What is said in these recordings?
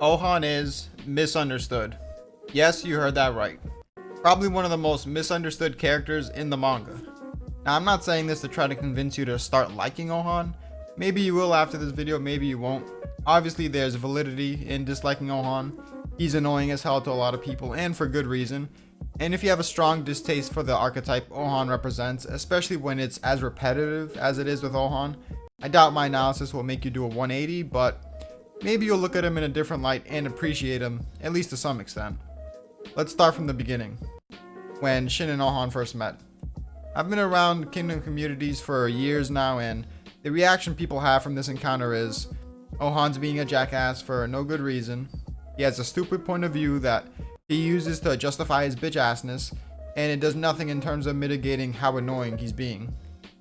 Ouhon is misunderstood. Yes, you heard that right. Probably one of the most misunderstood characters in the manga. Now, I'm not saying this to try to convince you to start liking Ouhon. Maybe you will after this video, maybe you won't. Obviously, there's validity in disliking Ouhon. He's annoying as hell to a lot of people, and for good reason. And if you have a strong distaste for the archetype Ouhon represents, especially when it's as repetitive as it is with Ouhon, I doubt my analysis will make you do a 180, but maybe you'll look at him in a different light and appreciate him, at least to some extent. Let's start from the beginning, when Shin and Ouhon first met. I've been around Kingdom communities for years now, and the reaction people have from this encounter is, Ouhon's being a jackass for no good reason. He has a stupid point of view that he uses to justify his bitch assness, and it does nothing in terms of mitigating how annoying he's being.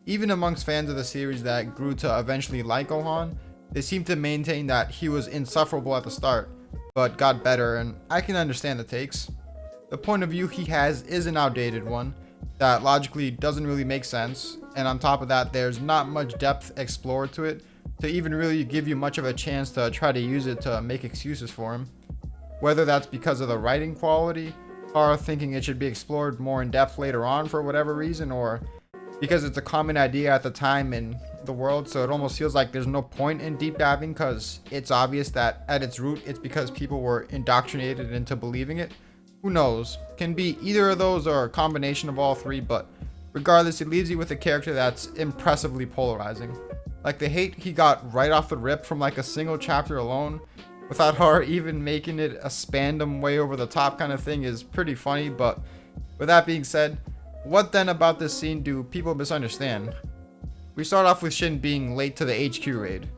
Even amongst fans of the series that grew to eventually like Ouhon, they seem to maintain that he was insufferable at the start, but got better, and I can understand the takes. The point of view he has is an outdated one that logically doesn't really make sense, and on top of that, there's not much depth explored to it to even really give you much of a chance to try to use it to make excuses for him. Whether that's because of the writing quality, or thinking it should be explored more in depth later on for whatever reason, or because it's a common idea at the time in the world, so it almost feels like there's no point in deep diving because it's obvious that at its root it's because people were indoctrinated into believing it. Who knows? Can be either of those or a combination of all three, but regardless, it leaves you with a character that's impressively polarizing. Like the hate he got right off the rip from like a single chapter alone, without her even making it a spandom way over the top kind of thing, is pretty funny. But with that being said, what then about this scene do people misunderstand? We start off with Shin being late to the HQ raid.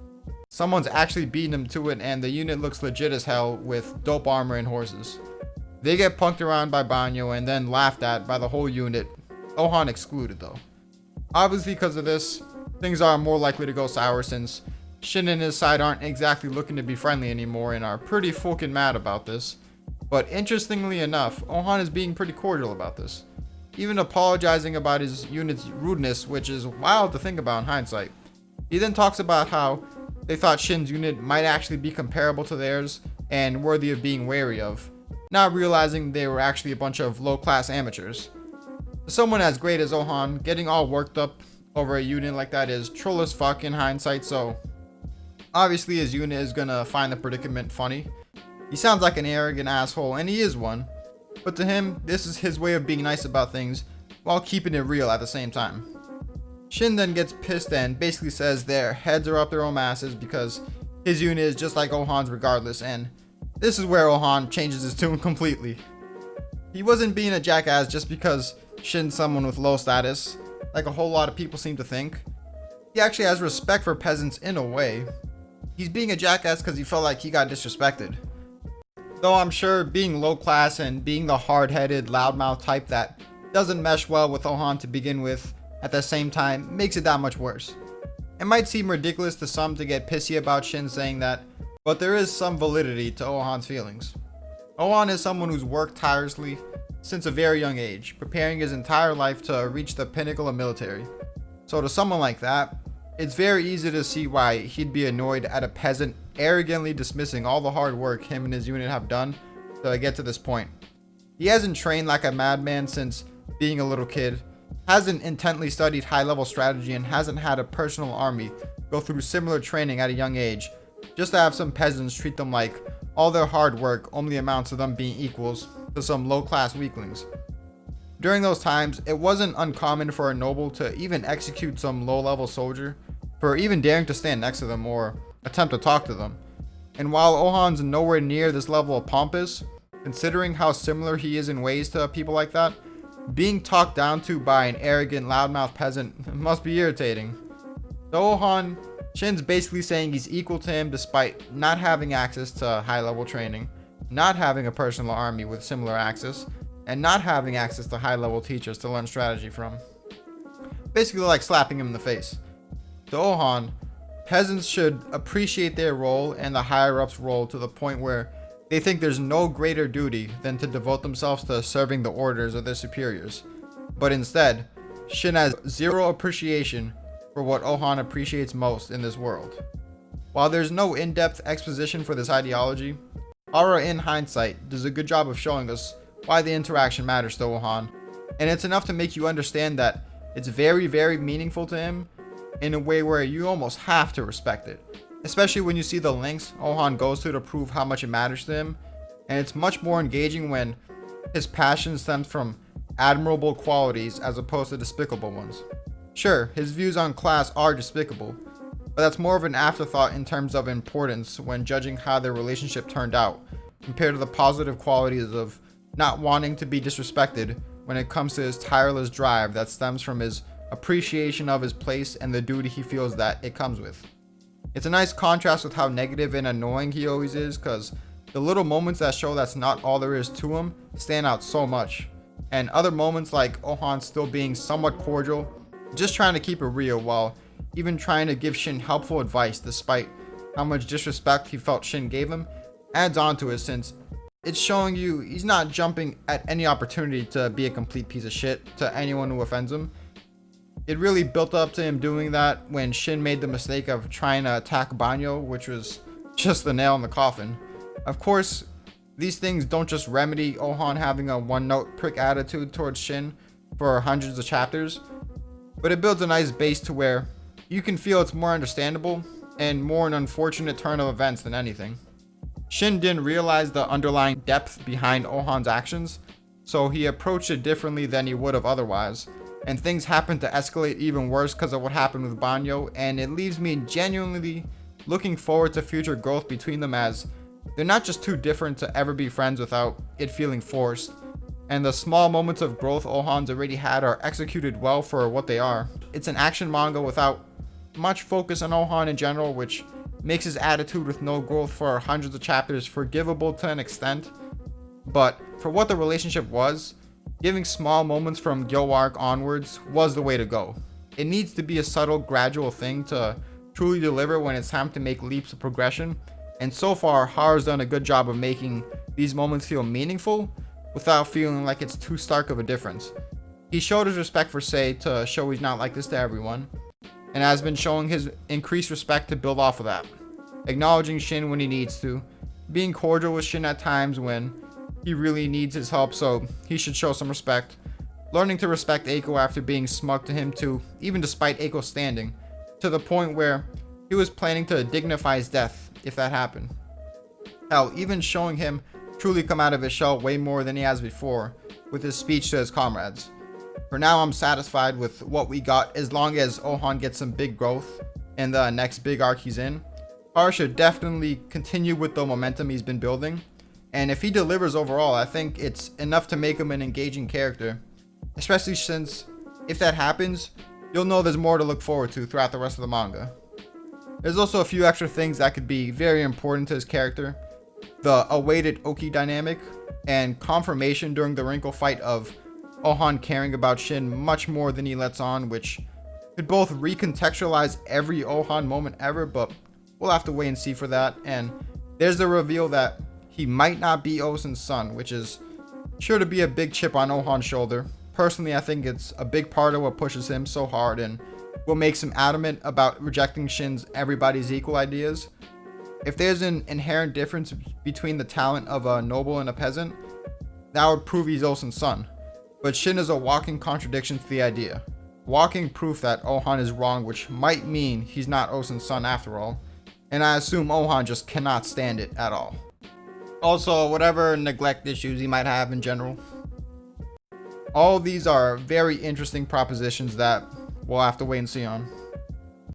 Someone's actually beating him to it, and the unit looks legit as hell with dope armor and horses. They get punked around by Banyo and then laughed at by the whole unit, Ouhon excluded though. Obviously because of this, things are more likely to go sour since Shin and his side aren't exactly looking to be friendly anymore and are pretty fucking mad about this. But interestingly enough, Ouhon is being pretty cordial about this, even apologizing about his unit's rudeness, which is wild to think about in hindsight. He then talks about how they thought Shin's unit might actually be comparable to theirs and worthy of being wary of, not realizing they were actually a bunch of low-class amateurs. For someone as great as Ouhon, getting all worked up over a unit like that is troll as fuck in hindsight, so obviously his unit is gonna find the predicament funny. He sounds like an arrogant asshole, and he is one, but to him, this is his way of being nice about things while keeping it real at the same time. Shin then gets pissed and basically says their heads are up their own asses because his unit is just like Ouhon's regardless, and this is where Ouhon changes his tune completely. He wasn't being a jackass just because Shin's someone with low status, like a whole lot of people seem to think. He actually has respect for peasants in a way. He's being a jackass because he felt like he got disrespected. Though I'm sure being low class and being the hard-headed, loudmouth type that doesn't mesh well with Ouhon to begin with, at the same time makes it that much worse. It might seem ridiculous to some to get pissy about Shin saying that, but there is some validity to Ouhon's feelings. Ouhon is someone who's worked tirelessly since a very young age, preparing his entire life to reach the pinnacle of military. So to someone like that, it's very easy to see why he'd be annoyed at a peasant arrogantly dismissing all the hard work him and his unit have done to get to this point. He hasn't trained like a madman since being a little kid, hasn't intently studied high-level strategy, and hasn't had a personal army go through similar training at a young age, just to have some peasants treat them like all their hard work only amounts to them being equals to some low-class weaklings. During those times, it wasn't uncommon for a noble to even execute some low-level soldier for even daring to stand next to them or attempt to talk to them. And while Ouhon's nowhere near this level of pompous, considering how similar he is in ways to people like that, being talked down to by an arrogant loudmouth peasant must be irritating. To Ouhon, Shin's basically saying he's equal to him despite not having access to high-level training, not having a personal army with similar access, and not having access to high-level teachers to learn strategy from. Basically like slapping him in the face. To Ouhon, peasants should appreciate their role and the higher-ups' role to the point where they think there's no greater duty than to devote themselves to serving the orders of their superiors. But instead, Shin has zero appreciation for what Ouhon appreciates most in this world. While there's no in-depth exposition for this ideology, Horror in hindsight does a good job of showing us why the interaction matters to Ouhon, and it's enough to make you understand that it's very, very meaningful to him in a way where you almost have to respect it, especially when you see the lengths Ouhon goes to prove how much it matters to him. And it's much more engaging when his passion stems from admirable qualities as opposed to despicable ones. Sure, his views on class are despicable, but that's more of an afterthought in terms of importance when judging how their relationship turned out, compared to the positive qualities of not wanting to be disrespected when it comes to his tireless drive that stems from his appreciation of his place and the duty he feels that it comes with. It's a nice contrast with how negative and annoying he always is, because the little moments that show that's not all there is to him stand out so much. And other moments like Ouhon still being somewhat cordial, just trying to keep it real while even trying to give Shin helpful advice despite how much disrespect he felt Shin gave him, adds on to it, since it's showing you he's not jumping at any opportunity to be a complete piece of shit to anyone who offends him. It really built up to him doing that when Shin made the mistake of trying to attack Banyo, which was just the nail in the coffin. Of course, these things don't just remedy Ouhon having a one-note prick attitude towards Shin for hundreds of chapters, but it builds a nice base to where you can feel it's more understandable and more an unfortunate turn of events than anything. Shin didn't realize the underlying depth behind Ouhon's actions, so he approached it differently than he would have otherwise, and things happened to escalate even worse because of what happened with Banyo, and it leaves me genuinely looking forward to future growth between them, as they're not just too different to ever be friends without it feeling forced, and the small moments of growth Ouhon's already had are executed well for what they are. It's an action manga without much focus on Ouhon in general, which makes his attitude with no growth for hundreds of chapters forgivable to an extent, but for what the relationship was, giving small moments from Gyo arc onwards was the way to go. It needs to be a subtle, gradual thing to truly deliver when it's time to make leaps of progression, and so far Haru's done a good job of making these moments feel meaningful without feeling like it's too stark of a difference. He showed his respect for Sei to show he's not like this to everyone, and has been showing his increased respect to build off of that, acknowledging Shin when he needs to, being cordial with Shin at times when he really needs his help, so he should show some respect, learning to respect Eiko after being smug to him too, even despite Eiko's standing, to the point where he was planning to dignify his death if that happened. Hell, even showing him truly come out of his shell way more than he has before with his speech to his comrades. For now, I'm satisfied with what we got as long as Ouhon gets some big growth in the next big arc he's in. Haru should definitely continue with the momentum he's been building, and if he delivers overall, I think it's enough to make him an engaging character, especially since if that happens, you'll know there's more to look forward to throughout the rest of the manga. There's also a few extra things that could be very important to his character. The awaited Oki dynamic and confirmation during the wrinkle fight of Ouhon caring about Shin much more than he lets on, which could both recontextualize every Ouhon moment ever, but we'll have to wait and see for that. And there's the reveal that he might not be Osun's son, which is sure to be a big chip on Ouhon's shoulder. Personally, I think it's a big part of what pushes him so hard and what makes him adamant about rejecting Shin's everybody's equal ideas. If there's an inherent difference between the talent of a noble and a peasant, that would prove he's Osun's son. But Shin is a walking contradiction to the idea. Walking proof that Ouhon is wrong, which might mean he's not Osun's son after all. And I assume Ouhon just cannot stand it at all. Also, whatever neglect issues he might have in general. All of these are very interesting propositions that we'll have to wait and see on.